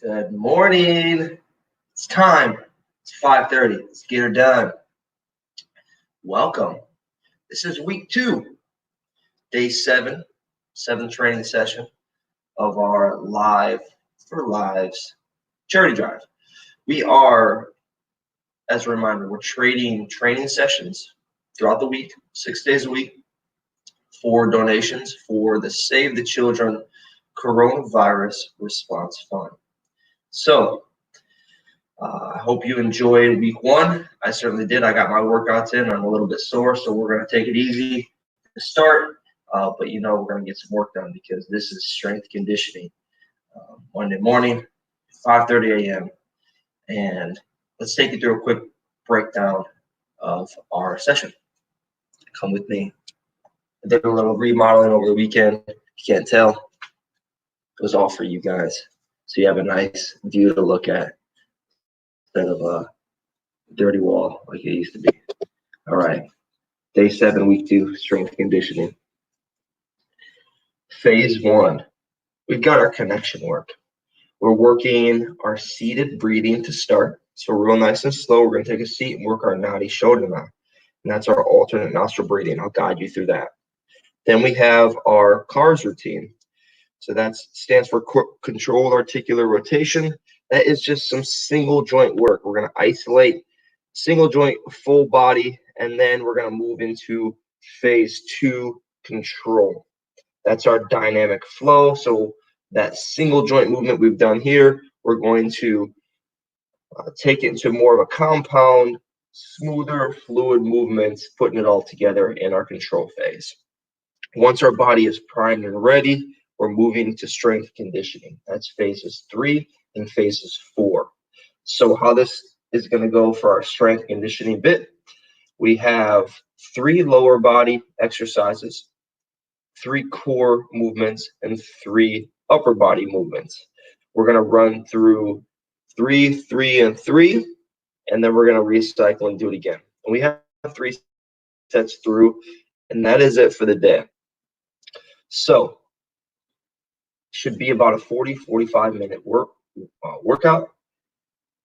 Good morning. It's time. It's 5:30. Let's get her done. Welcome. This is week 2, day 7, 7th training session of our Live for Lives charity drive. We are, as a reminder, we're trading training sessions throughout the week, 6 days a week, for donations for the Save the Children Coronavirus Response Fund. So, I hope you enjoyed week 1. I certainly did. I got my workouts in. I'm a little bit sore, so we're going to take it easy to start. But we're going to get some work done because this is strength conditioning. Monday morning, 5:30 a.m. And let's take you through a quick breakdown of our session. Come with me. I did a little remodeling over the weekend. If you can't tell, it was all for you guys. So you have a nice view to look at instead of a dirty wall like it used to be. All right. Day 7, week 2, strength conditioning. Phase 1, we've got our connection work. We're working our seated breathing to start. So real nice and slow. We're going to take a seat and work our Nadi Shodhana. And that's our alternate nostril breathing. I'll guide you through that. Then we have our CARS routine. So that stands for controlled articular rotation. That is just some single joint work. We're going to isolate single joint, full body, and then we're going to move into phase 2, control. That's our dynamic flow. So that single joint movement we've done here, we're going to take it into more of a compound, smoother, fluid movements, putting it all together in our control phase. Once our body is primed and ready, we're moving to strength conditioning. That's phases 3 and phases 4. So how this is going to go for our strength conditioning bit, we have 3 lower body exercises, 3 core movements, and 3 upper body movements. We're going to run through 3, 3, and 3, and then we're going to recycle and do it again. And we have 3 sets through, and that is it for the day. So should be about a 40-45 minute workout,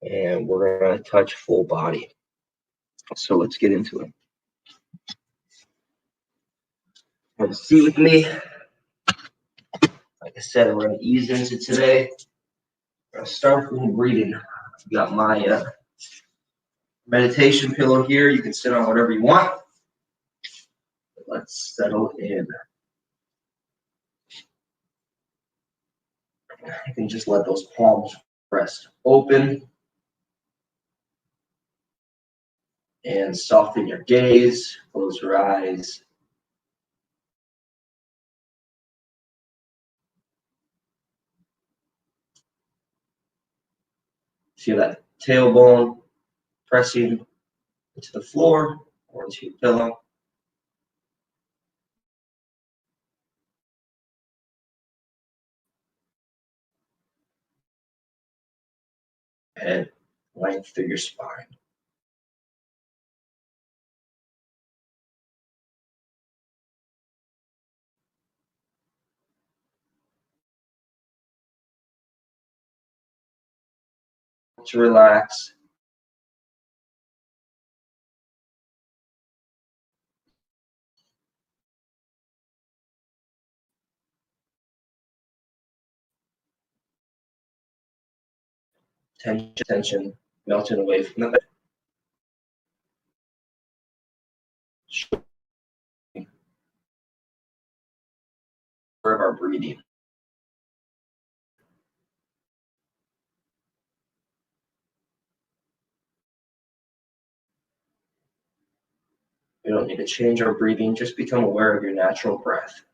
and we're going to touch full body. So let's get into it. Have a seat with me. Like I said, we're going to ease into today. We're going to start with breathing. I've got my meditation pillow here. You can sit on whatever you want. Let's settle in. You can just let those palms rest open and soften your gaze. Close your eyes. Feel that tailbone pressing into the floor or into your pillow. And length through your spine. To relax. Tension melting away from the of our breathing. You don't need to change our breathing, just become aware of your natural breath.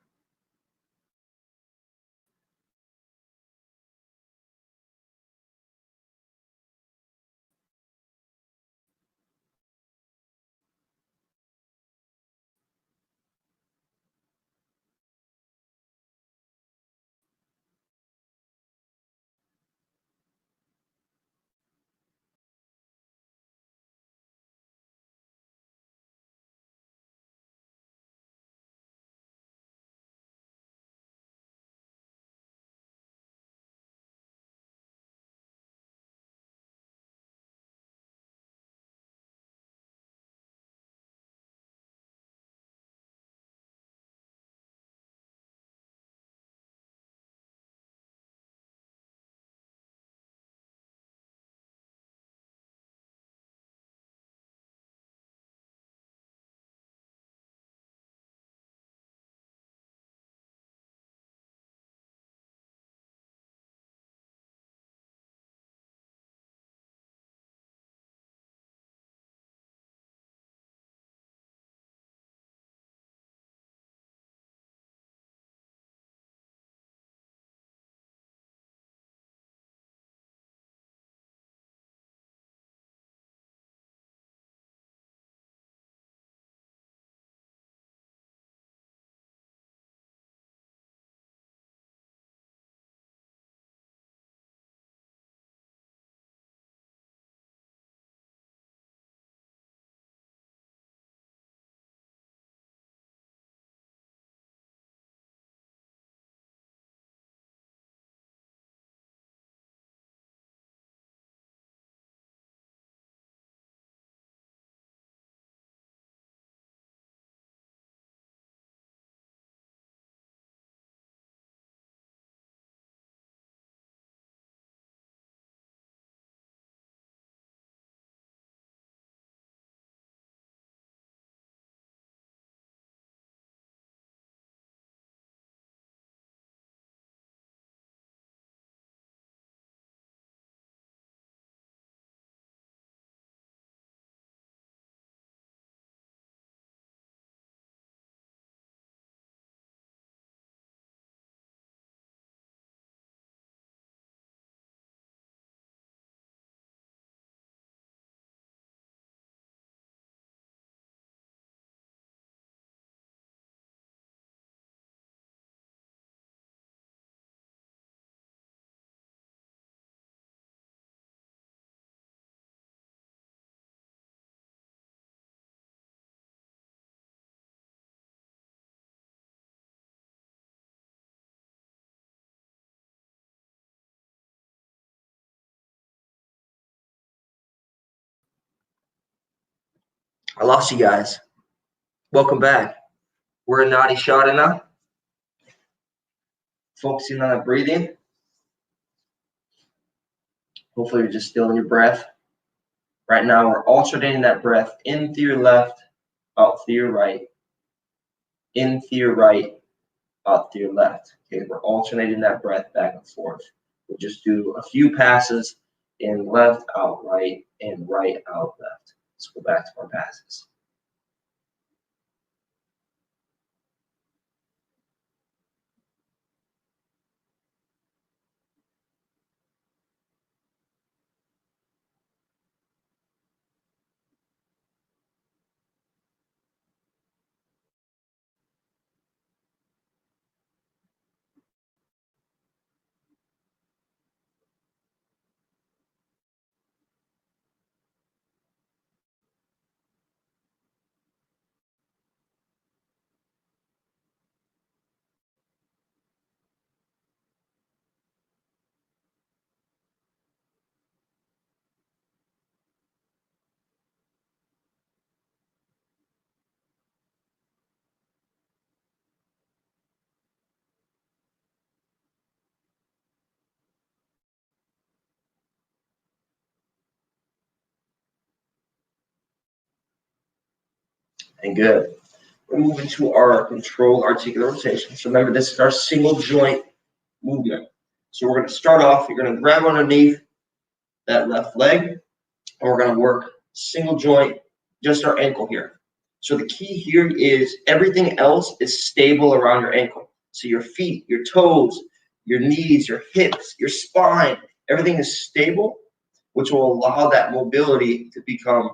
I lost you guys. Welcome back. We're in Nadi Shodhana, focusing on that breathing. Hopefully you're just still in your breath. Right now we're alternating that breath in through your left, out through your right, in through your right, out through your left. Okay, we're alternating that breath back and forth. We'll just do a few passes in left, out, right, and right, out, left. Let's go back to our passes. And good. We're moving to our controlled articular rotation. So remember, this is our single joint movement. So we're going to start off, you're going to grab underneath that left leg, and we're going to work single joint, just our ankle here. So the key here is everything else is stable around your ankle. So your feet, your toes, your knees, your hips, your spine, everything is stable, which will allow that mobility to become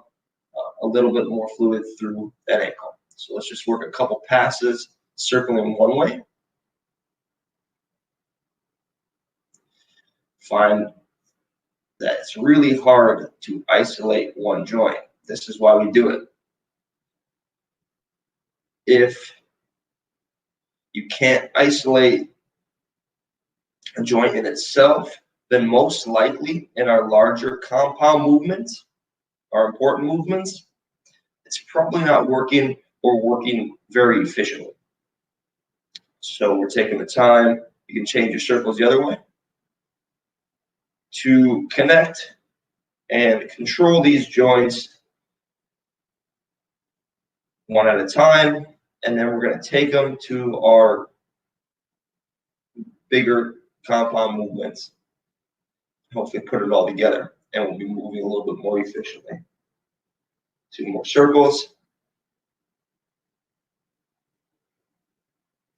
a little bit more fluid through that ankle. So let's just work a couple passes, circling one way. Find that it's really hard to isolate one joint. This is why we do it. If you can't isolate a joint in itself, then most likely in our larger compound movements, our important movements, it's probably not working or working very efficiently. So we're taking the time. You can change your circles the other way to connect and control these joints one at a time, and then we're going to take them to our bigger compound movements. Hopefully put it all together, and we'll be moving a little bit more efficiently. 2 more circles.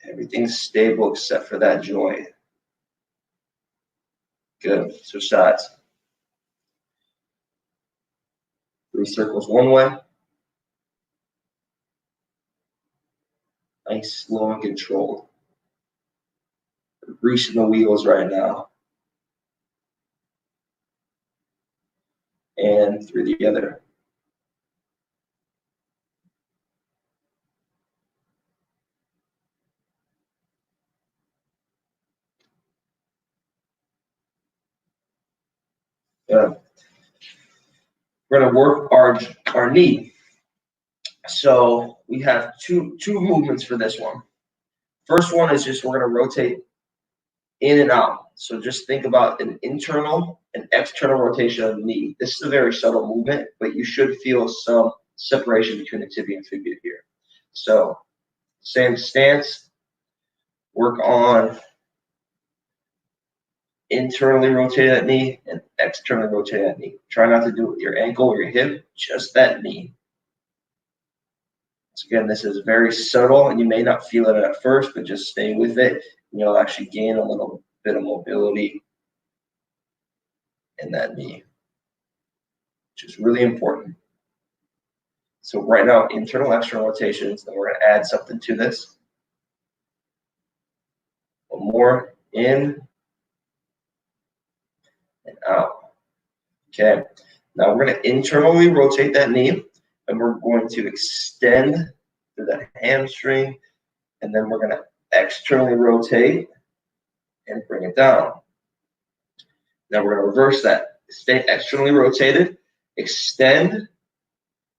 Everything's stable except for that joint. Good. Switch sides. 3 circles one way. Nice, slow, and controlled. We're greasing the wheels right now. And through the other. Good. We're going to work our knee. So we have two movements for this one. First one is just we're going to rotate in and out. So just think about an internal and external rotation of the knee. This is a very subtle movement, but you should feel some separation between the tibia and fibula here. So same stance, work on internally rotate that knee and externally rotate that knee. Try not to do it with your ankle or your hip, just that knee. So again, this is very subtle, and you may not feel it at first, but just stay with it, and you'll actually gain a little bit of mobility in that knee, which is really important. So right now, internal, external rotations, then we're going to add something to this. One more, in and out. Okay, now we're going to internally rotate that knee, and we're going to extend through that hamstring, and then we're going to externally rotate and bring it down. Now we're going to reverse that. Stay externally rotated, extend,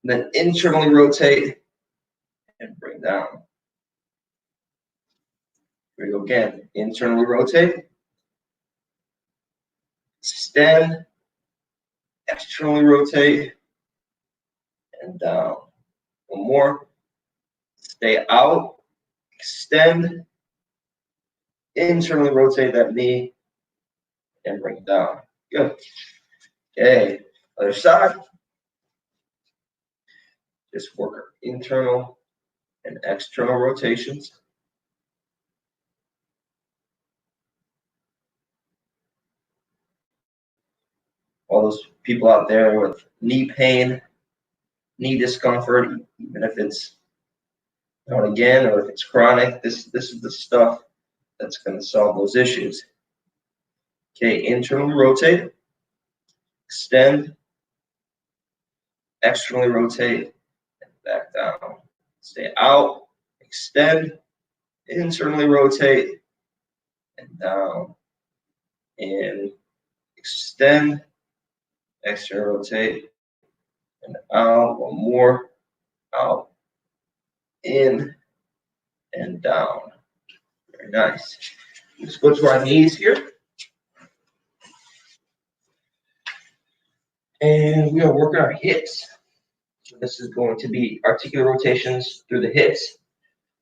And then internally rotate and bring down. Here we go again. Internally rotate. Extend. Externally rotate. And down. One more. Stay out. Extend. Internally rotate that knee. And bring it down. Good. Okay. Other side. Just work our internal and external rotations. All those people out there with knee pain, knee discomfort, even if it's now and again or if it's chronic, this is the stuff that's going to solve those issues. Okay, internally rotate, extend, externally rotate, and back down. Stay out, extend, internally rotate, and down. And extend, externally rotate, and out. One more, out, in, and down. Very nice. Let's go to our knees here. And we are working our hips. So this is going to be articular rotations through the hips.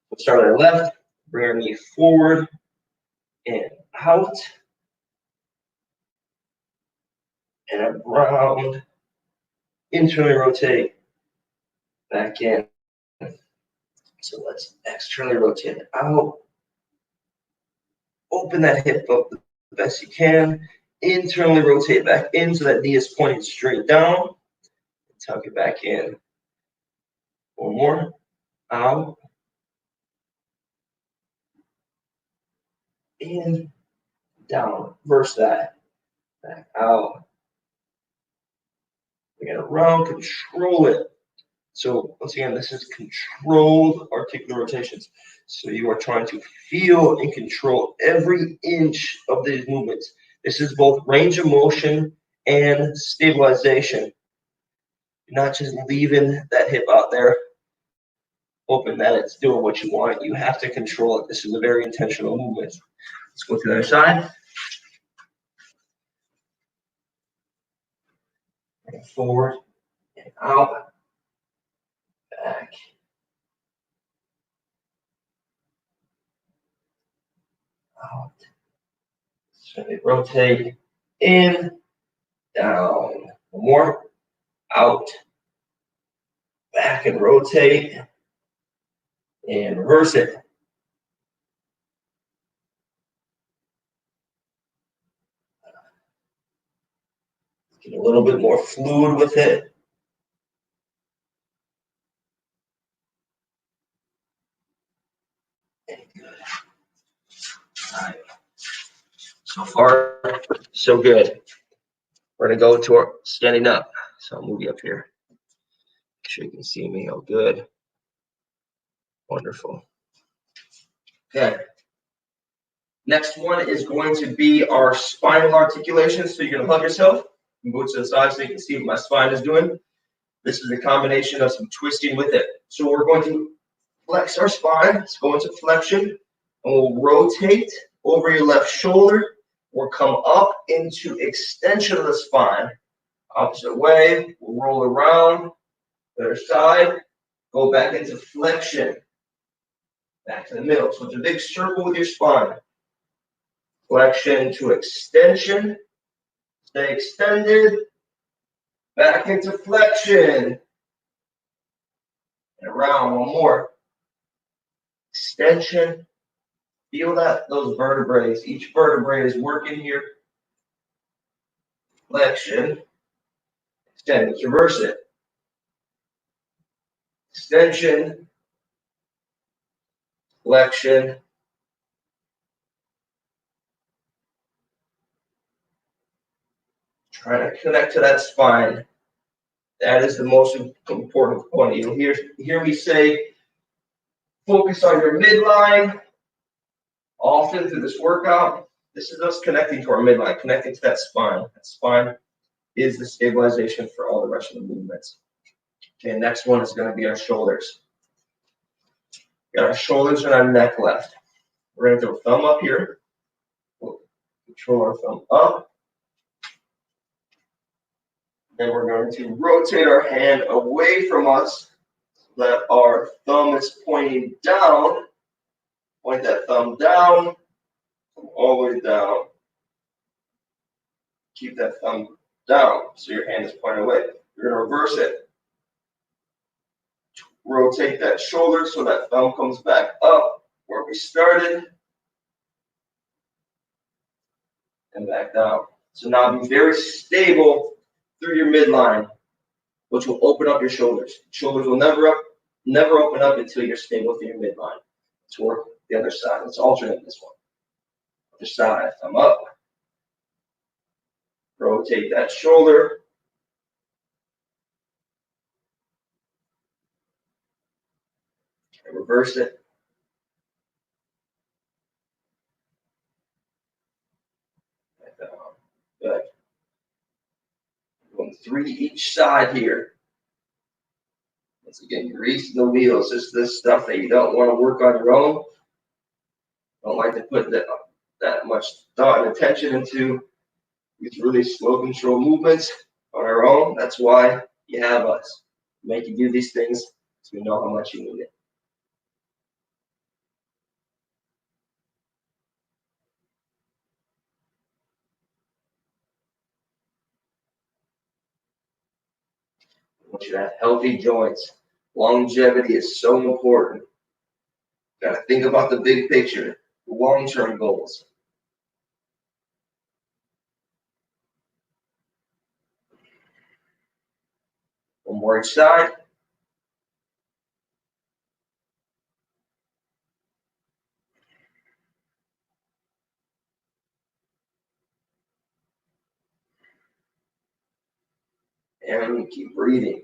We'll start on our left, bring our knee forward and out. And around, internally rotate, back in. So let's externally rotate it out. Open that hip up the best you can. Internally rotate back in so that knee is pointing straight down. Tuck it back in. One more. Out. In. Down. Reverse that. Back out. Bring it around. Control it. So once again, this is controlled articular rotations. So you are trying to feel and control every inch of these movements. This is both range of motion and stabilization. You're not just leaving that hip out there, hoping that it's doing what you want. You have to control it. This is a very intentional movement. Let's go to the other side. And forward and out. Back. Out. So they rotate in, down. One more. Out. Back and rotate. And reverse it. Get a little bit more fluid with it. Right. So far, so good. We're gonna go to our standing up. So I'll move you up here. Make sure you can see me. Oh, good. Wonderful. Okay. Next one is going to be our spinal articulation. So you're gonna hug yourself and go to the side so you can see what my spine is doing. This is a combination of some twisting with it. So we're going to flex our spine. Let's go into flexion, and we'll rotate over your left shoulder. We'll come up into extension of the spine. Opposite way, we'll roll around, other side, go back into flexion. Back to the middle. So it's a big circle with your spine. Flexion to extension. Stay extended. Back into flexion. And around one more. Extension. Feel that, those vertebrae. Each vertebrae is working here. Flexion. Extend. Let's reverse it. Extension. Flexion. Trying to connect to that spine. That is the most important point. You'll hear me say, focus on your midline. Often through this workout, this is us connecting to our midline, connecting to that spine. That spine is the stabilization for all the rest of the movements. Okay, next one is going to be our shoulders. Got our shoulders and our neck left. We're going to throw a thumb up here. We'll control our thumb up. Then we're going to rotate our hand away from us so that our thumb is pointing down. Point that thumb down, come all the way down. Keep that thumb down so your hand is pointing away. You're going to reverse it. Rotate that shoulder so that thumb comes back up where we started. And back down. So now be very stable through your midline, which will open up your shoulders. Shoulders will never open up until you're stable through your midline. Let's work the other side. Let's alternate this one. Other side, thumb up. Rotate that shoulder. And reverse it. Back down. Good. Going 3 each side here. Once again, grease the wheels. This is this stuff that you don't want to work on your own. Don't like to put that much thought and attention into these really slow control movements on our own. That's why you have us. Make you do these things so we know how much you need it. I want you to have healthy joints. Longevity is so important. You got to think about the big picture, the long-term goals. One more each side. And keep breathing.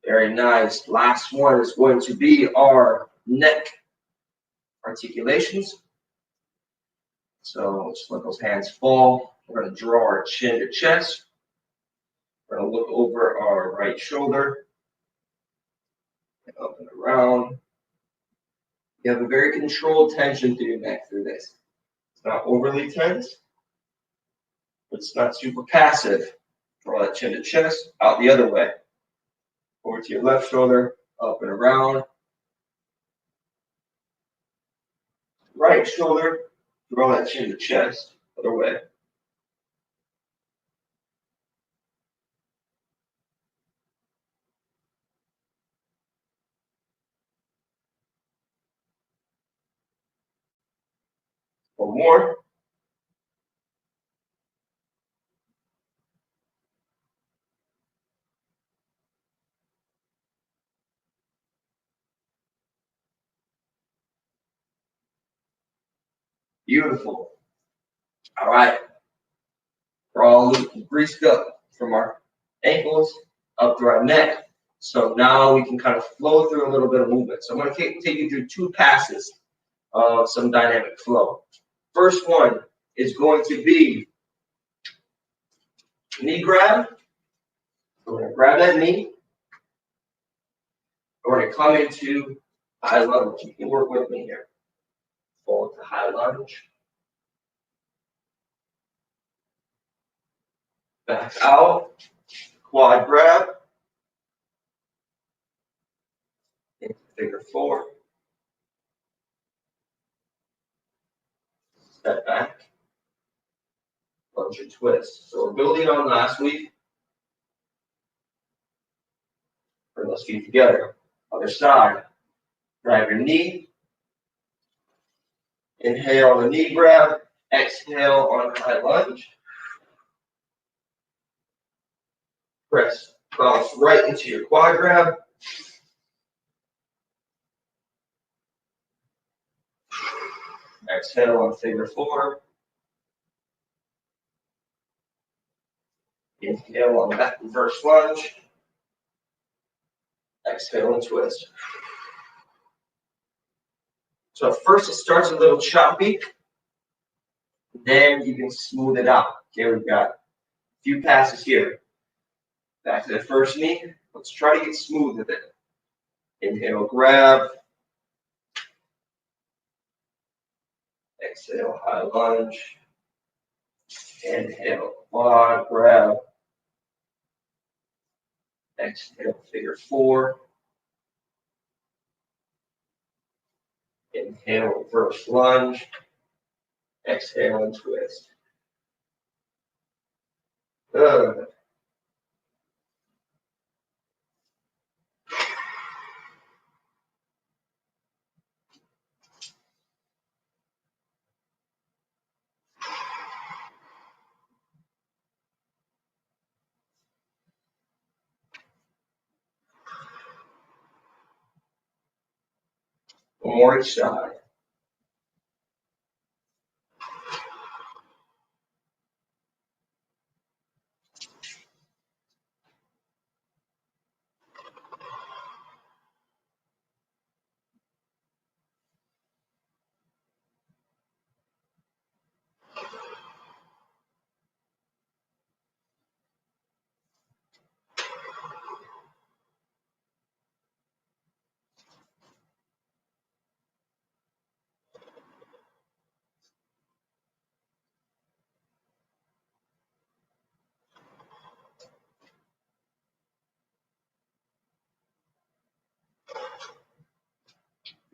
Very nice. Last one is going to be our neck articulations. So just let those hands fall. We're going to draw our chin to chest. We're going to look over our right shoulder. And up and around. You have a very controlled tension through your neck through this. It's not overly tense, but it's not super passive. Draw that chin to chest, out the other way. Over to your left shoulder, up and around. Right shoulder, draw that chin to chest, other way. One more. Beautiful. All right. We're all greased up from our ankles up to our neck. So now we can kind of flow through a little bit of movement. So I'm going to take you through 2 passes of some dynamic flow. First one is going to be knee grab. We're going to grab that knee. We're going to come into high lunge. You can work with me here. Fall to high lunge. Back out. Quad grab. Into figure 4. Step back. Lunge and twist. So we're building on last week. Bring those feet together. Other side. Grab your knee. Inhale on the knee grab. Exhale on high lunge. Press, bounce right into your quad grab. Exhale on figure 4. Inhale on that reverse lunge. Exhale and twist. So at first it starts a little choppy. Then you can smooth it out. Okay, we've got a few passes here. Back to the first knee. Let's try to get smooth with it. Inhale, grab. Exhale, high lunge. Inhale, quad grab. Exhale, figure four. Inhale, reverse lunge. Exhale and twist. Good. One more each side.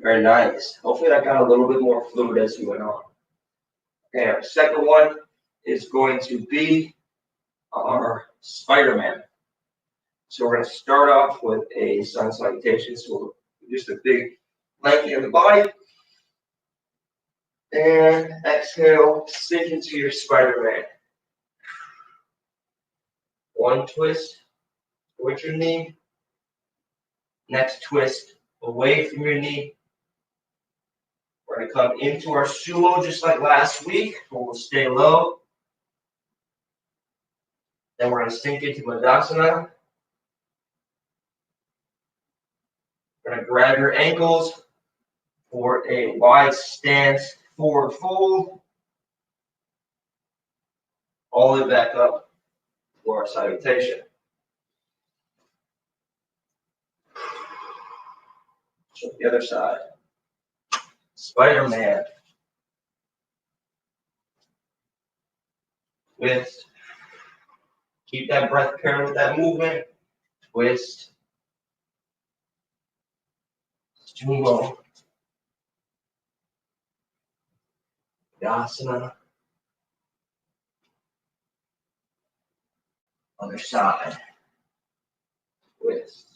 Very nice. Hopefully that got a little bit more fluid as we went on. Okay, our second one is going to be our Spider-Man. So we're going to start off with a sun salutation. So just a big lengthening of the body. And exhale, sink into your Spider-Man. One twist towards your knee. Next twist away from your knee. We're going to come into our sumo just like last week, where we'll stay low. Then we're going to sink into Madasana. We're going to grab your ankles for a wide stance forward fold. All the way back up for our salutation. So the other side. Spider-Man. Twist. Keep that breath paired with that movement. Twist. Sumo. Yasana. Other side. Twist.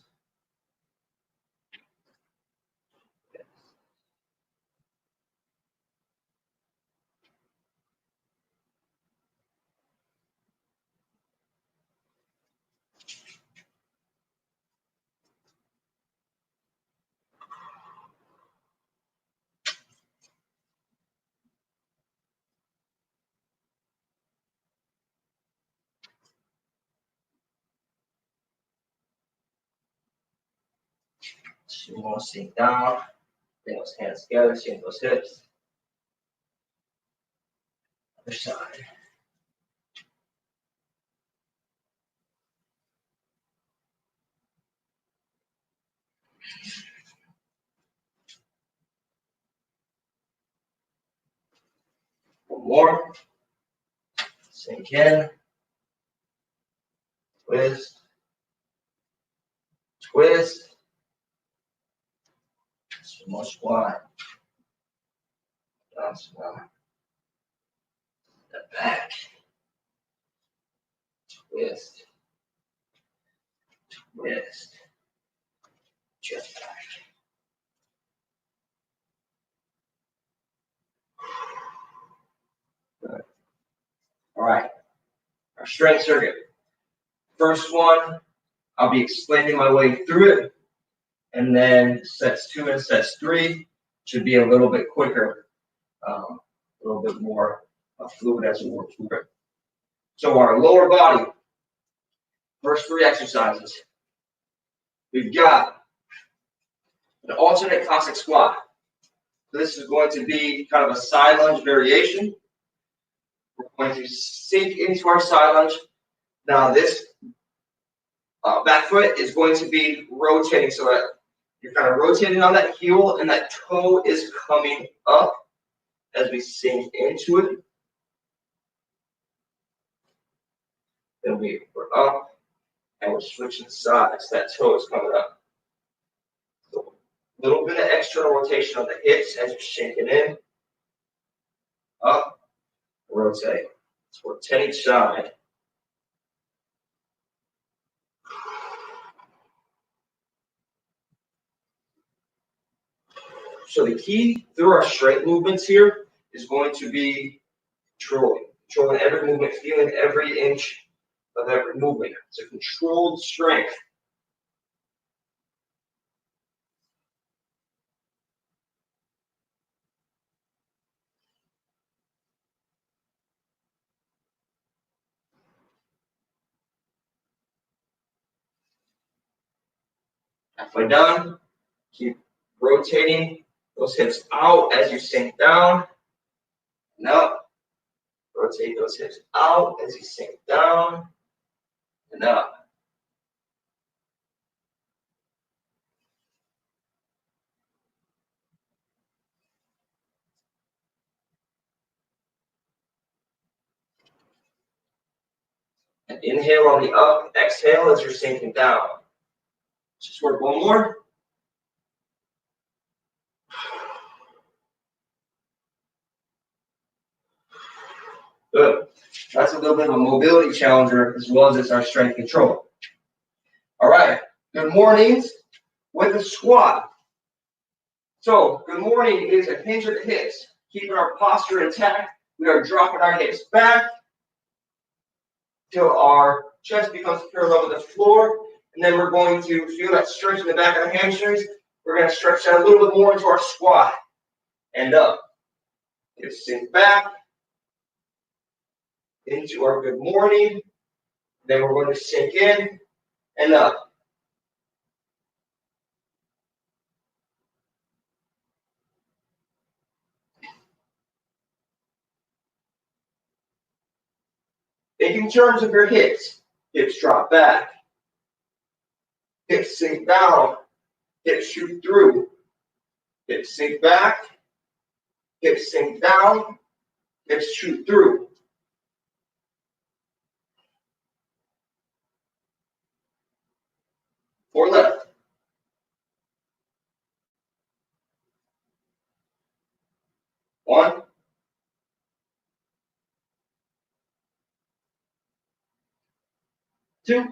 Sumo, sink down. Bring those hands together, sink those hips. Other side. One more. Sink in. Twist. Twist. Sumo squat. Yasana. Step back. Twist. Twist. Just back. Good. All right. Our strength circuit. First one, I'll be explaining my way through it. And then sets 2 and sets 3 should be a little bit quicker, a little bit more fluid as we work through it. So our lower body, first 3 exercises. We've got an alternate Cossack squat. So this is going to be kind of a side lunge variation. We're going to sink into our side lunge. Now this back foot is going to be rotating so that you're kind of rotating on that heel and that toe is coming up as we sink into it. Then we're up and we're switching sides. That toe is coming up. So a little bit of external rotation of the hips as you're sinking in. Up, rotate. So we're 10 each side. So the key through our strength movements here is going to be controlling every movement, feeling every inch of every movement. It's a controlled strength. Halfway done, keep rotating those hips out as you sink down and up. Rotate those hips out as you sink down and up. And inhale on the up, exhale as you're sinking down. Just work one more. Good. That's a little bit of a mobility challenger as well as it's our strength control. All right. Good mornings with a squat. So good morning is a hinge of the hips, keeping our posture intact. We are dropping our hips back till our chest becomes parallel with the floor. And then we're going to feel that stretch in the back of the hamstrings. We're going to stretch that a little bit more into our squat and up. Hips sink back into our good morning. Then we're going to sink in and up. Think in terms of your hips. Hips drop back. Hips sink down. Hips shoot through. Hips sink back. Hips sink down. Hips shoot through. Or left. One. Two.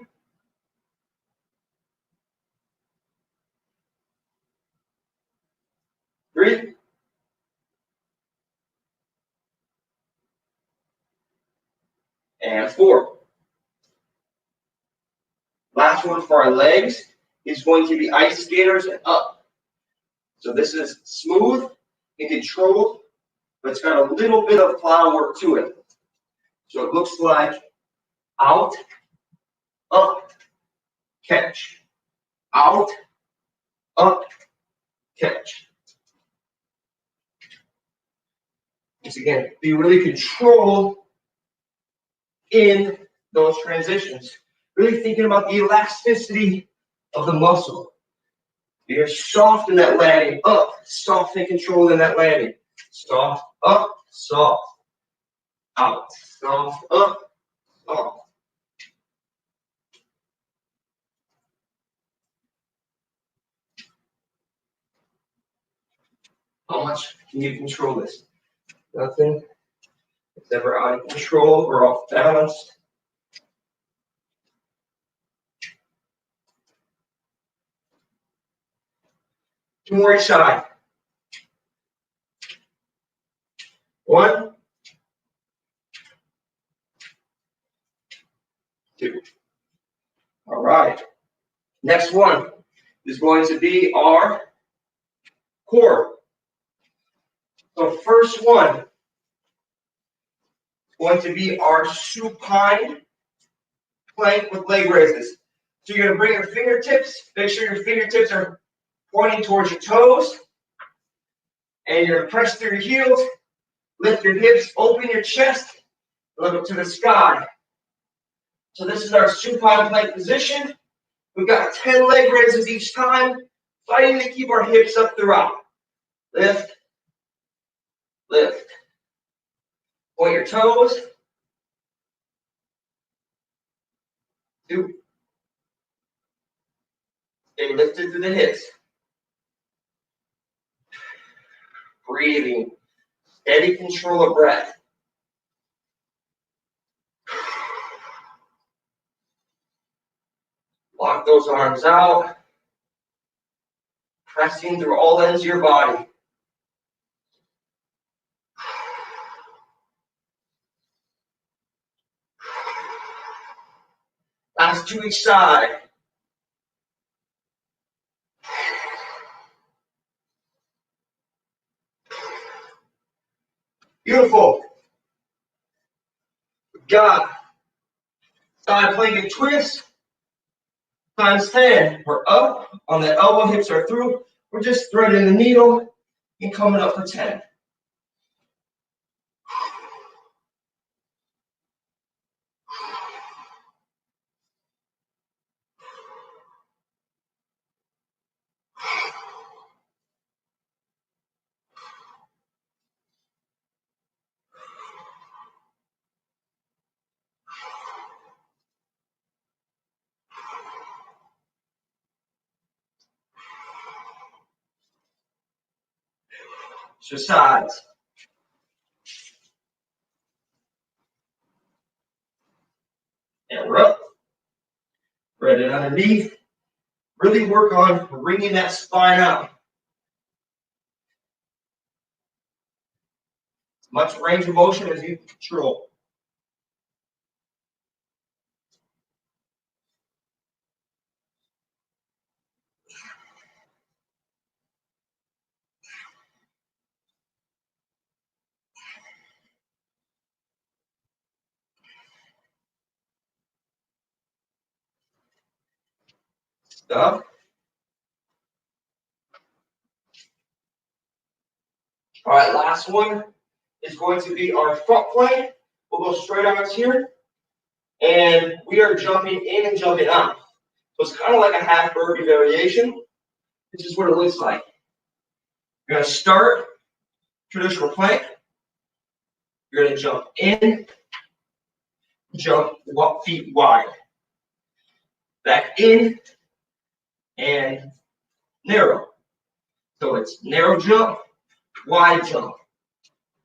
Three. And four. Last one for our legs is going to be ice skaters and up. So this is smooth and controlled, but it's got a little bit of plow work to it. So it looks like out, up, catch. Out, up, catch. Once again, be really controlled in those transitions. Really thinking about the elasticity of the muscle. You're soft in that landing, up, soft and controlled in that landing. Soft, up, soft, out, soft, up, soft. How much can you control this? Nothing. It's ever out of control or off balance. Two more each side. One, two. All right. Next one is going to be our core. So first one is going to be our supine plank with leg raises. So you're going to bring your fingertips, make sure your fingertips are pointing towards your toes, and you're going to press through your heels, lift your hips, open your chest, Look up to the sky. So this is our supine plank position. We've got 10 leg raises each time, fighting to keep our hips up throughout. Lift, lift. Point your toes. 2. Stay lifted through the hips. Breathing. Steady control of breath. Lock those arms out. Pressing through all ends of your body. Last 2 each side. Beautiful. Got side plank and twist. Times 10. We're up on the elbow, hips are through. We're just threading the needle and coming up for 10. Switch sides. And we're up. Thread it underneath. Really work on wringing that spine out. As much range of motion as you can control. Stop. All right, last one is going to be our front plank. We'll go straight arms here. And we are jumping in and jumping out. So it's kind of like a half burpee variation. This is what it looks like. You're going to start traditional plank. You're going to jump in, jump feet wide. Back in and narrow. So it's narrow jump, wide jump.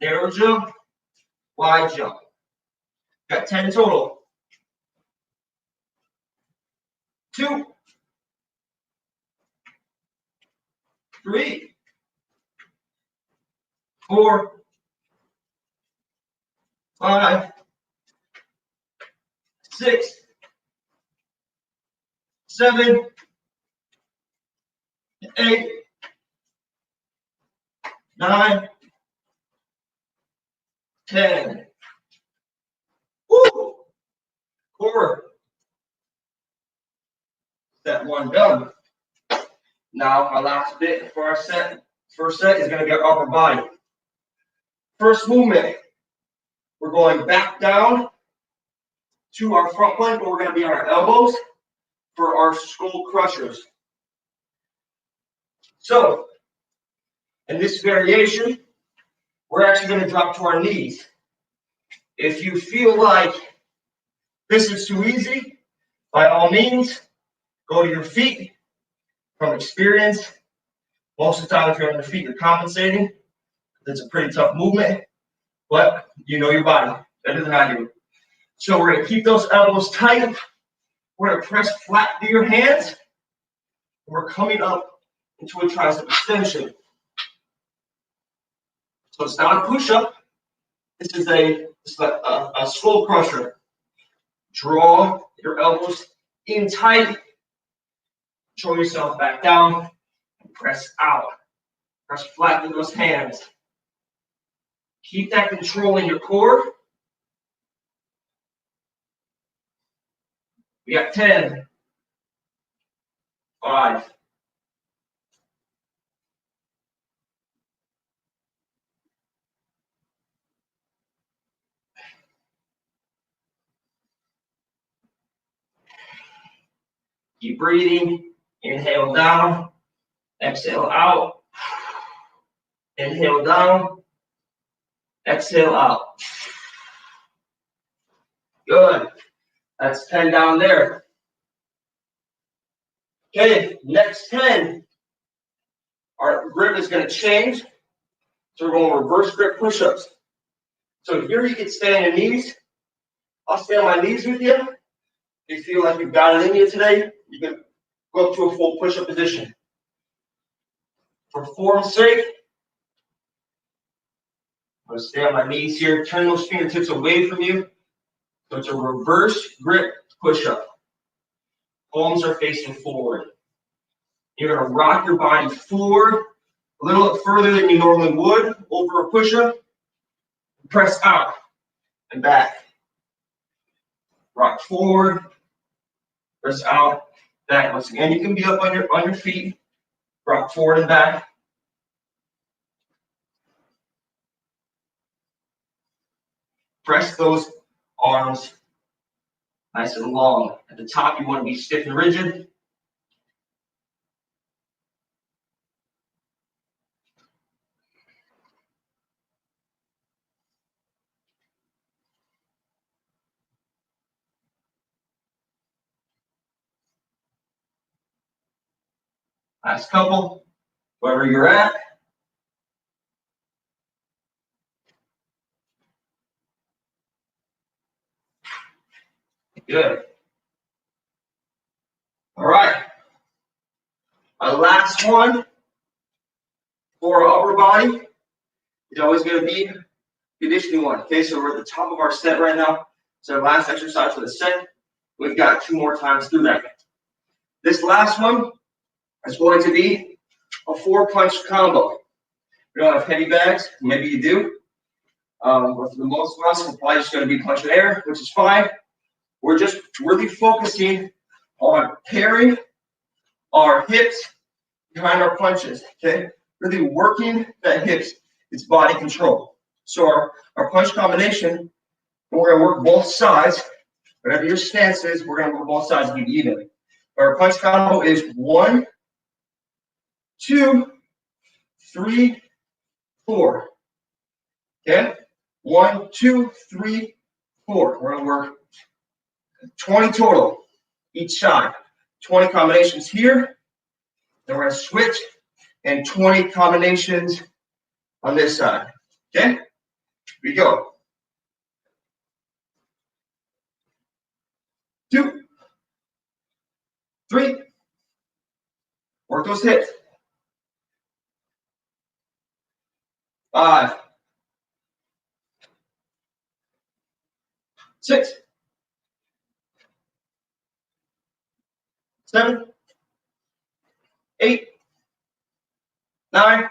Narrow jump, wide jump. Got 10 total. 2, 3, 4, 5, 6, 7, 8, 9, 10. Woo! Core. Set 1 done. Now our last bit for our first set is going to be our upper body. First movement, we're going back down to our front plank, but we're going to be on our elbows for our skull crushers. So, in this variation, we're actually going to drop to our knees. If you feel like this is too easy, by all means, go to your feet. From experience, most of the time if you're on your feet, you're compensating. It's a pretty tough movement, but you know your body better than I do. So we're going to keep those elbows tight. We're going to press flat through your hands. We're coming up into a tricep extension. So it's not a push-up. This is a skull crusher. Draw your elbows in tight. Control yourself back down. And press out. Press flat through those hands. Keep that control in your core. We got 10, 5, Keep breathing. Inhale down. Exhale out. Inhale down. Exhale out. Good. That's 10 down there. Okay, next 10. Our grip is going to change. So we're going reverse grip push-ups. So here you can stay on your knees. I'll stay on my knees with you. If you feel like you've got it in you today, you can go up to a full push-up position. For form's sake, I'm going to stay on my knees here. Turn those fingertips away from you. So it's a reverse grip push-up. Palms are facing forward. You're going to rock your body forward a little further than you normally would over a push-up. Press out and back. Rock forward. Press out, back. Once again, you can be up on your feet. Rock forward and back. Press those arms nice and long. At the top, you want to be stiff and rigid. Last couple, wherever you're at. Good. All right. Our last one for our upper body is always going to be conditioning one. Okay, so we're at the top of our set right now. So our last exercise for the set. We've got 2 more times through that. This last one is going to be a 4-punch combo. You don't have heavy bags, maybe you do. But for the most of us, we're probably just going to be punching air, which is fine. We're just really focusing on pairing our hips behind our punches, okay? Really working that hips, it's body control. So our punch combination, we're going to work both sides. Whatever your stance is, we're going to work both sides to be even. Our punch combo is 1, 2, 3, 4. Okay? 1, 2, 3, 4. We're going to work 20 total each side. 20 combinations here. Then we're going to switch and 20 combinations on this side. Okay? Here we go. 2, 3. Work those hips. 5, 6, 7, 8, 9,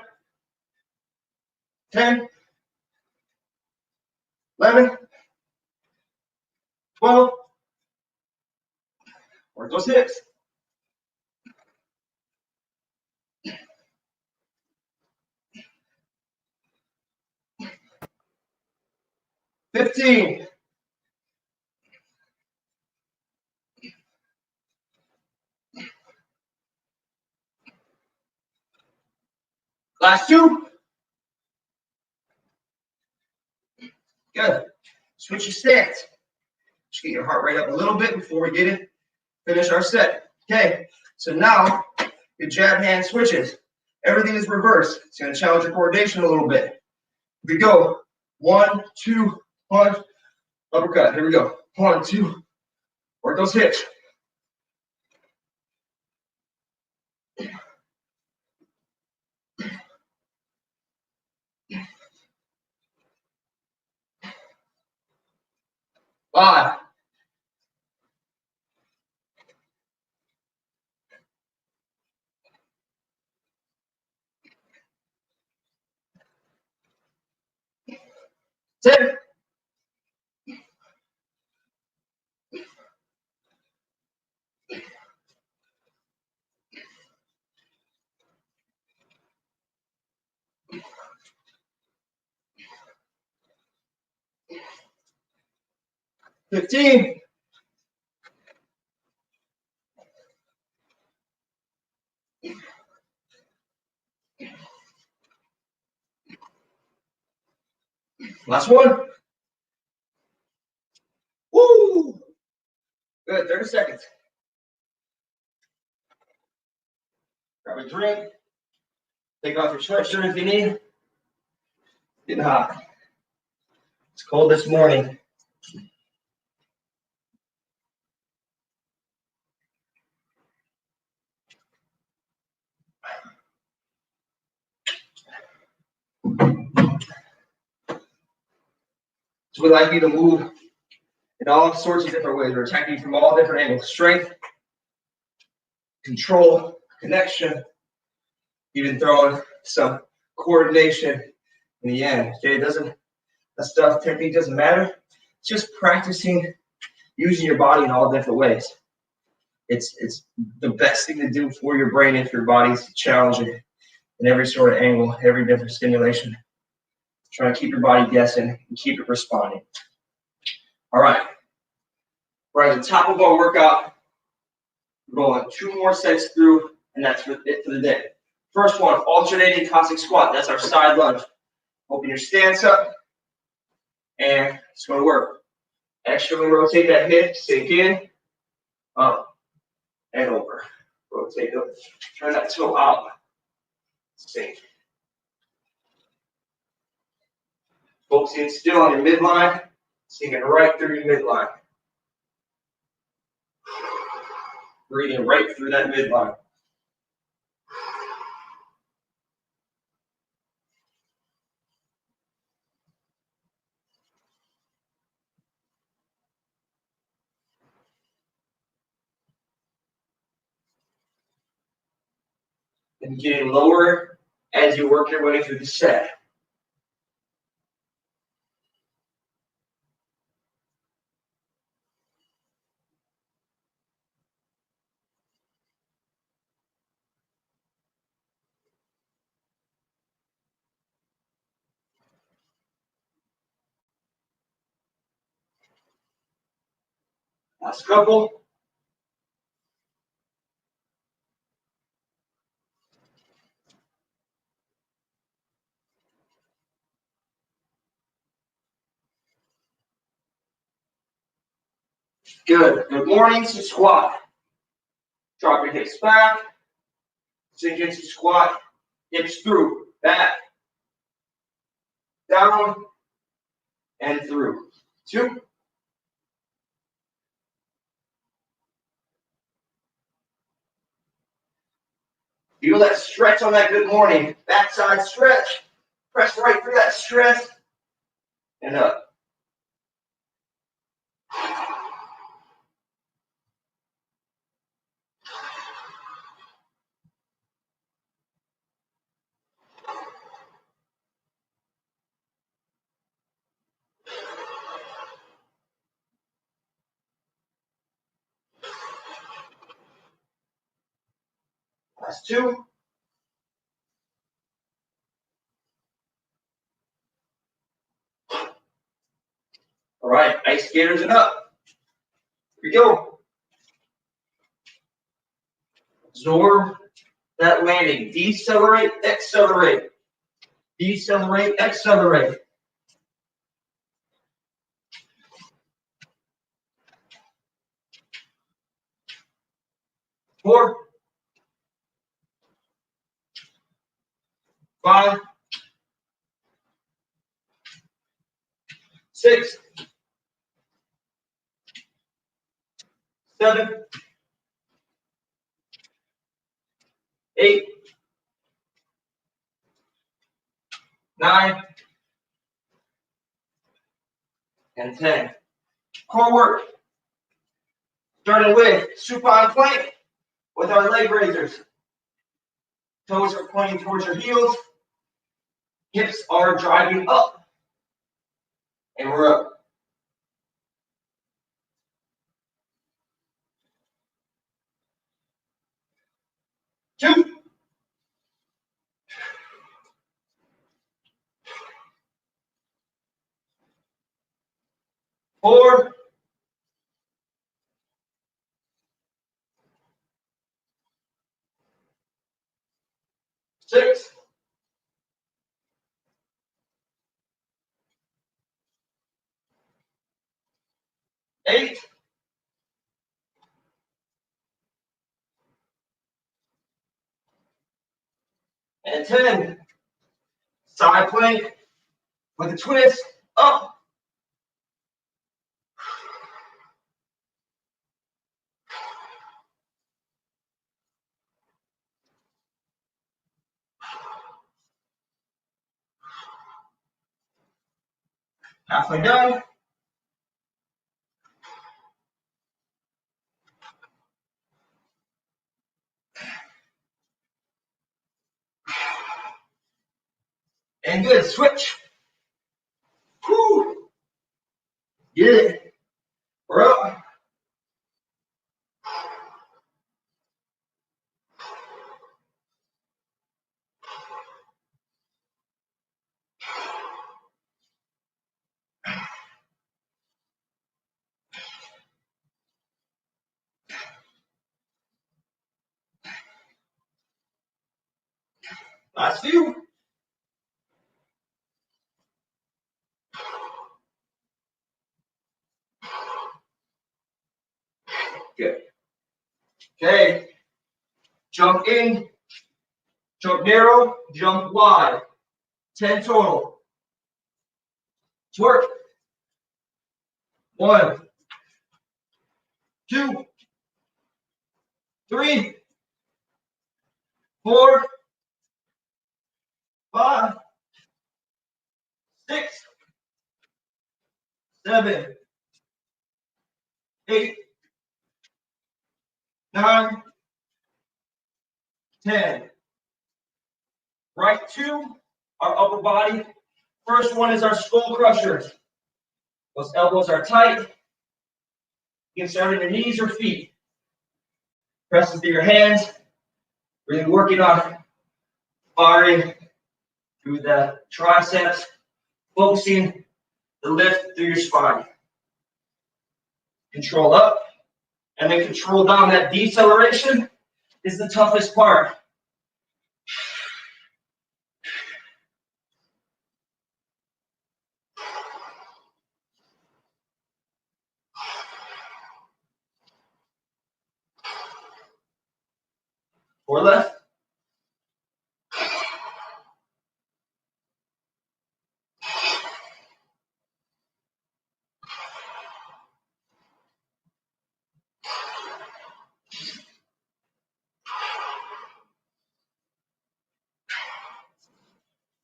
10, 11, 12. Work those hips. 15. Last 2. Good. Switch your stance. Just get your heart rate up a little bit before we get it. Finish our set. Okay. So now your jab hand switches. Everything is reversed. It's going to challenge your coordination a little bit. Here we go. 1, 2, punch, uppercut. Here we go. 1, 2. Work those hips. 5. 10. 15. Last one. Woo! Good, 30 seconds. Grab a drink. Take off your sweatshirt if you need. Getting hot. It's cold this morning. So we'd like you to move in all sorts of different ways. We're attacking you from all different angles. Strength, control, connection, even throwing some coordination in the end. Okay, technique doesn't matter. It's just practicing using your body in all different ways. It's the best thing to do for your brain if your body's challenging in every sort of angle, every different stimulation. Trying to keep your body guessing and keep it responding. All right. We're at the top of our workout. We're going 2 more sets through, and that's it for the day. First one, alternating Cossack squat. That's our side lunge. Open your stance up, and it's going to work. Externally rotate that hip, sink in, up, and over. Rotate it, turn that toe out, sink. Focusing still on your midline, sinking right through your midline. Breathing right through that midline. And getting lower as you work your way through the set. Last couple. Good. Good morning. So squat. Drop your hips back. Sink into squat. Hips through. Back. Down. And through. 2. Feel that stretch on that good morning. Backside stretch. Press right through that stretch. And up. Last 2. All right, ice skaters and up. Here we go. Absorb that landing. Decelerate, accelerate. Decelerate, accelerate. 4. 5. 6. 7. 8. 9. And 10. Core work. Starting with supine plank with our leg raisers. Toes are pointing towards your heels. Hips are driving up. And we're up. 2. 4. 6. 8, and 10. Side plank with a twist, up. Halfway done. And good, switch. Whew. Get it. We're up. Last few. Good. Okay. Jump in, jump narrow, jump wide. 10 total. Twerk. 1, 2, 3, 4, 5, 6, 7, 8, 9, 10. Right to our upper body. First one is our skull crushers. Those elbows are tight. You can start on your knees or feet. Press into your hands. Really working on firing through the triceps, focusing the lift through your spine. Control up, and then control down. That deceleration is the toughest part. Or left.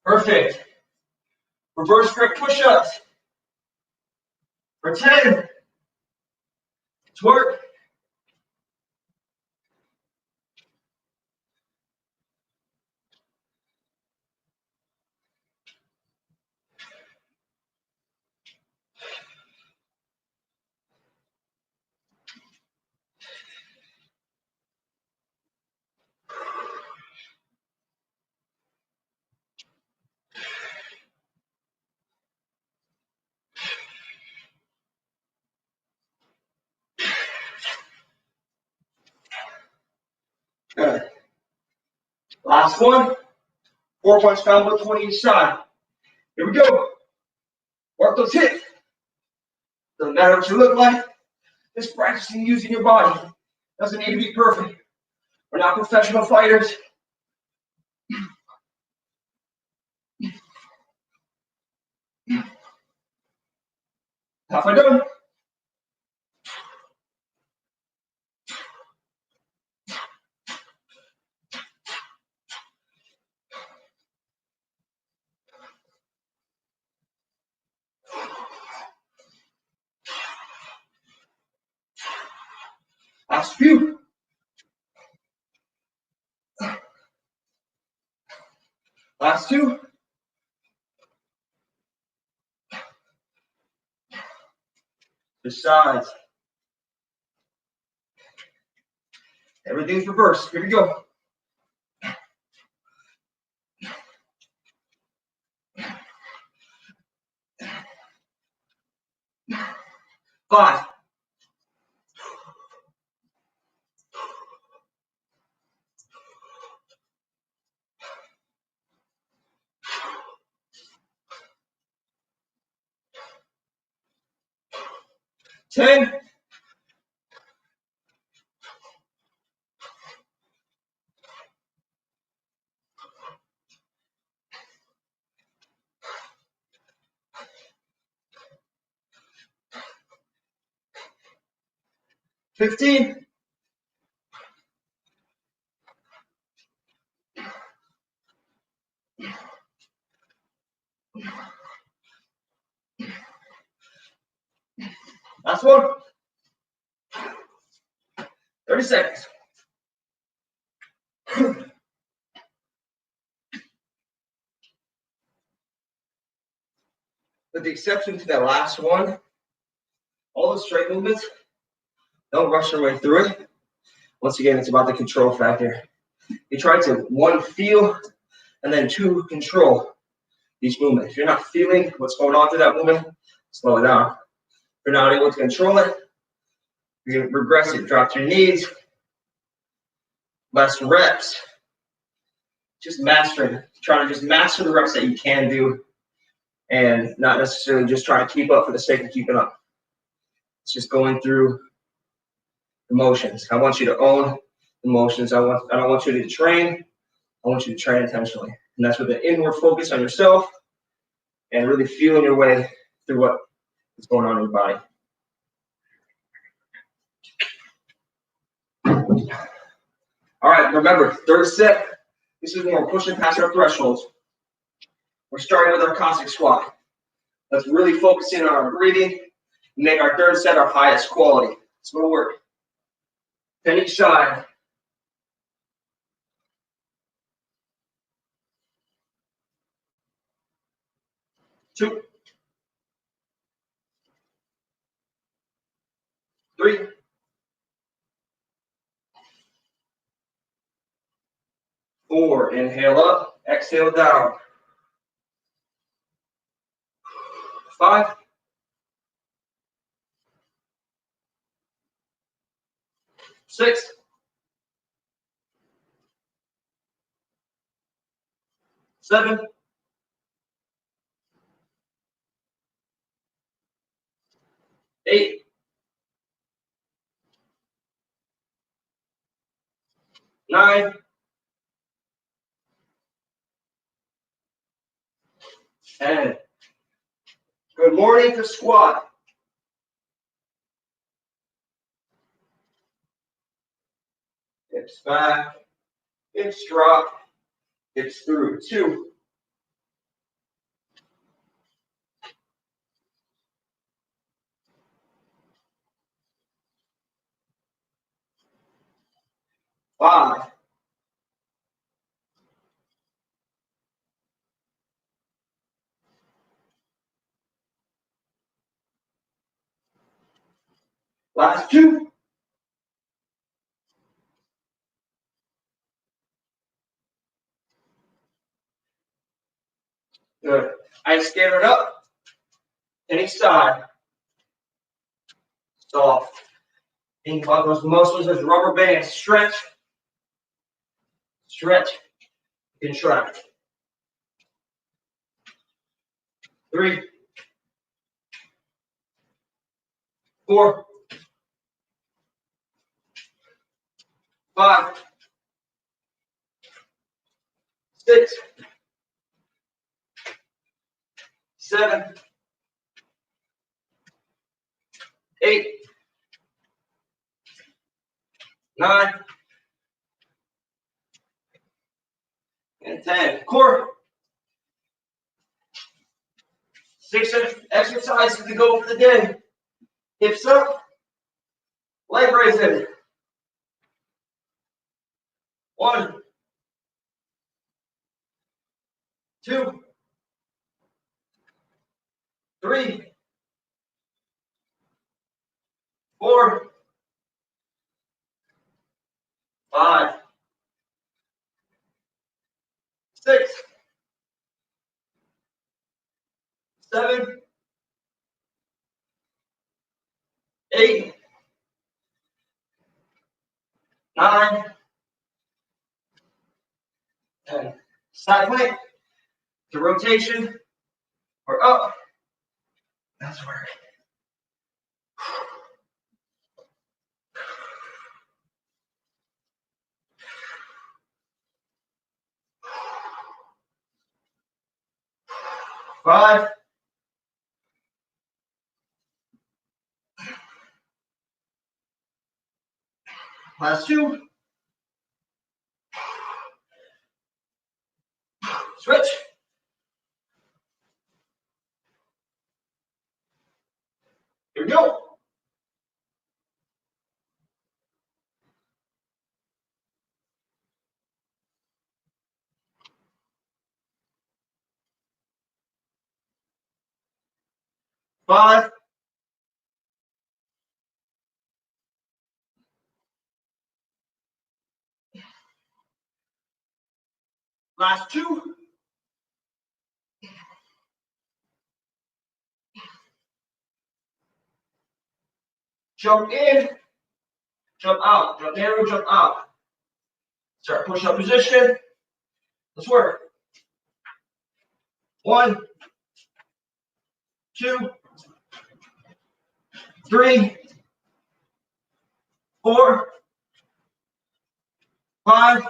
Perfect. Reverse grip push-ups for 10. Twerk. Good. Last one. 4-punch combo, 20 each side. Here we go. Work those hips. Doesn't matter what you look like. Just practicing using your body. Doesn't need to be perfect. We're not professional fighters. Halfway done. Last few. Last two. The sides. Everything's reversed. Here we go. 5. 10. 15. 30 seconds. With the exception to that last one, all the strength movements, don't rush your way through it. Once again, it's about the control factor. You try to, 1, feel, and then 2, control each movement. If you're not feeling what's going on through that movement, slow it down. If you're not able to control it, you regress it, drop to your knees, less reps. Just mastering, trying to just master the reps that you can do and not necessarily just trying to keep up for the sake of keeping up. It's just going through the motions. I want you to own the motions. I don't want you to train. I want you to train intentionally. And that's with an inward focus on yourself and really feeling your way through what is going on in your body. All right, remember, third set. This is when we're pushing past our thresholds. We're starting with our Cossack squat. Let's really focus in on our breathing and make our third set our highest quality. Let's go to work. 10 each side. 2, 3, 4. Inhale up, exhale down. 5, 6, 7, 8, 9, 10. Good morning to squat. Hips back, hips drop, hips through. 2, 5, 2. Good. I stand it up. Any side. Soft. Think about those muscles as rubber bands. Stretch. Stretch. Contract. 3, 4, 5, 6, 7, 8, 9, and 10. Core. 6 exercises to go for the day. Hips up, leg raising. 1, 2, 3, 4, 5, 6, 7, 8, 9, 10. Side plank to rotation or up. That's where. 5. Last 2. Switch. Here we go. Five. Last 2. Jump in, jump out, jump down, jump out. Start push-up position. Let's work. 1, 2, 3, 4, 5,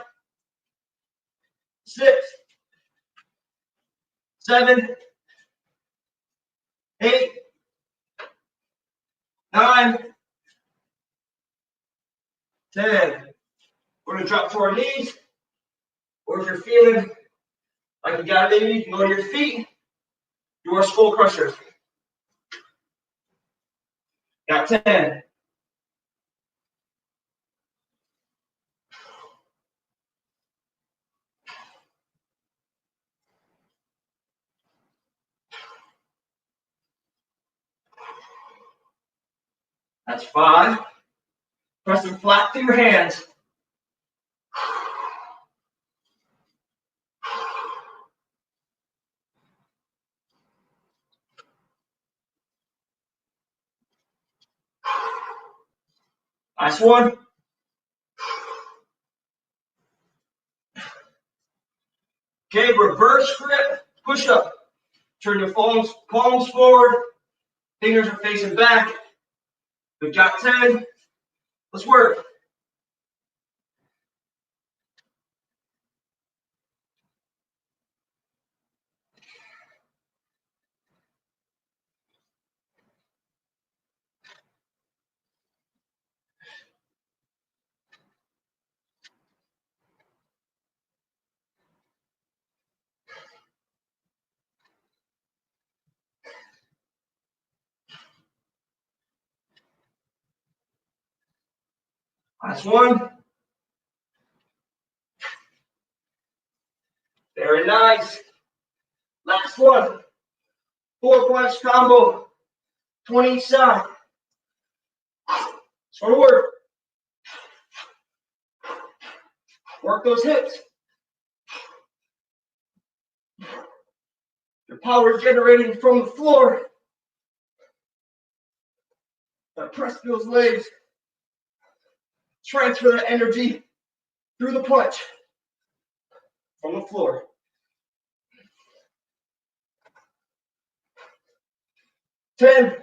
6, 7, 8, 9, 10. We're going to drop to our knees. Or if you're feeling like you got it, maybe you can go to your feet. Do our skull crushers. Got 10. That's 5. Press them flat through your hands. Last 1. Okay, reverse grip, push up. Turn your palms forward. Fingers are facing back. We've got 10. Let's work. Last 1. Very nice. Last 1. 4-punch combo. 20 each side. Sort of work. Work those hips. Your power is generating from the floor. Press those legs. Transfer the energy through the punch from the floor. 10.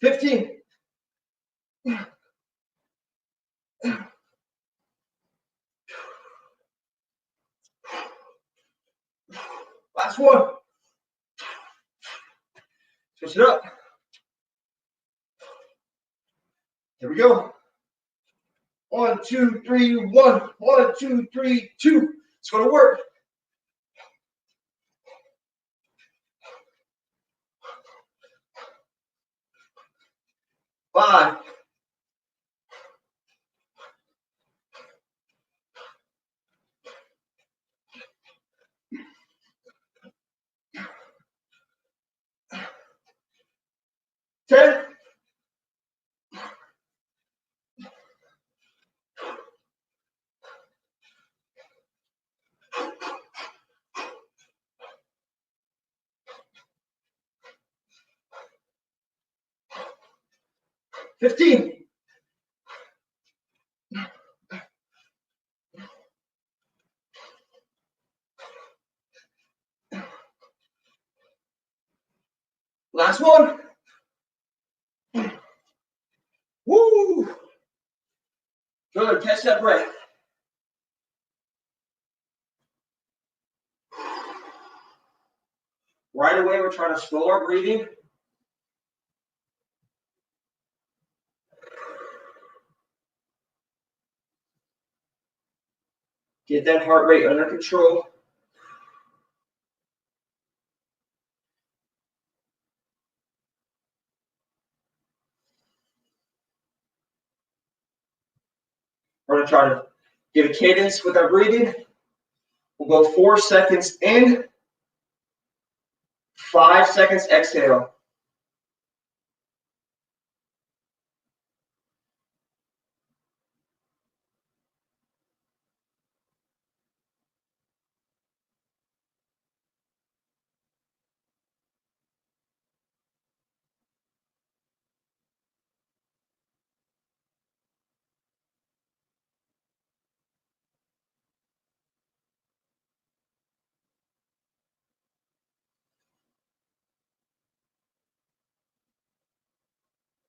15. Last 1. Switch it up. Here we go. 1, 2, 3, 1. 1, 2, 3, 2. It's going to work. 5. 10. 15. Last 1. good. Catch that breath. Right away, we're trying to slow our breathing. Get that heart rate under control. We're going to try to get a cadence with our breathing. We'll go 4 seconds in, 5 seconds exhale.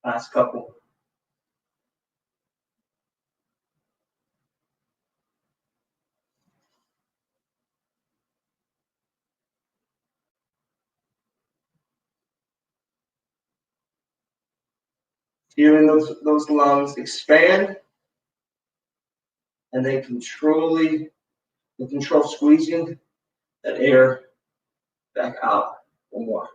Last couple. Feeling those lungs expand, and then control squeezing that air back out. One more.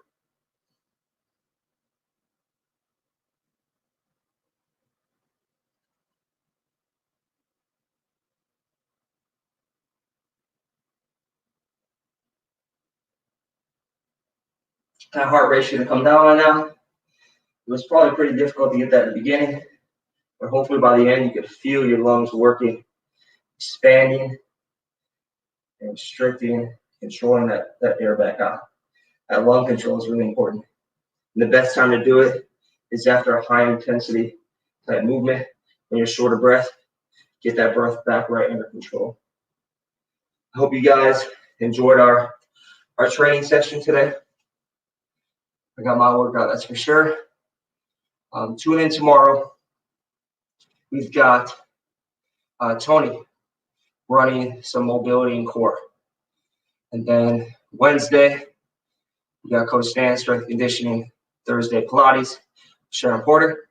That heart rate should come down right now. It was probably pretty difficult to get that in the beginning, but hopefully by the end you could feel your lungs working, expanding and restricting, controlling that air back out. That lung control is really important. And the best time to do it is after a high intensity type movement, when you're short of breath. Get that breath back right under control. I hope you guys enjoyed our training session today. I got my workout, that's for sure. Tune in tomorrow. We've got Tony running some mobility and core. And then Wednesday, we got Coach Stan, strength and conditioning. Thursday, Pilates, Sharon Porter.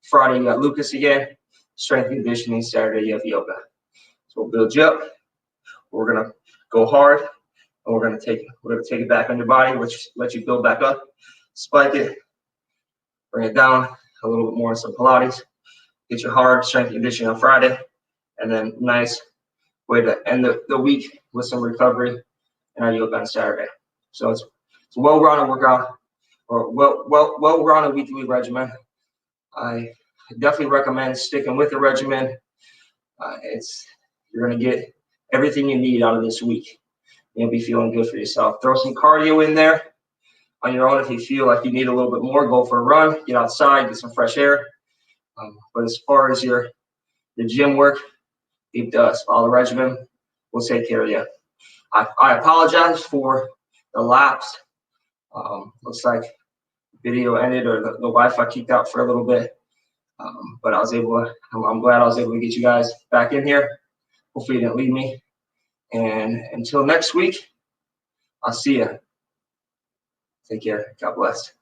Friday, you got Lucas again, strength and conditioning. Saturday, you have yoga. So we'll build you up. We're gonna go hard, and we're gonna take it back on your body, which let you build back up, spike it, bring it down a little bit more in some Pilates. Get your hard strength and conditioning on Friday, and then nice way to end the week with some recovery and our yoga on Saturday. So it's a well-rounded workout, or well-rounded weekly regimen. I definitely recommend sticking with the regimen. You're gonna get everything you need out of this week. You'll be feeling good for yourself. Throw some cardio in there on your own. If you feel like you need a little bit more, go for a run, get outside, get some fresh air. But as far as your gym work, keep follow the regimen. We'll take care of you. I apologize for the lapse. Looks like video ended, or the Wi-Fi kicked out for a little bit. But I'm glad I was able to get you guys back in here. Hopefully you didn't leave me. And until next week, I'll see you. Take care. God bless.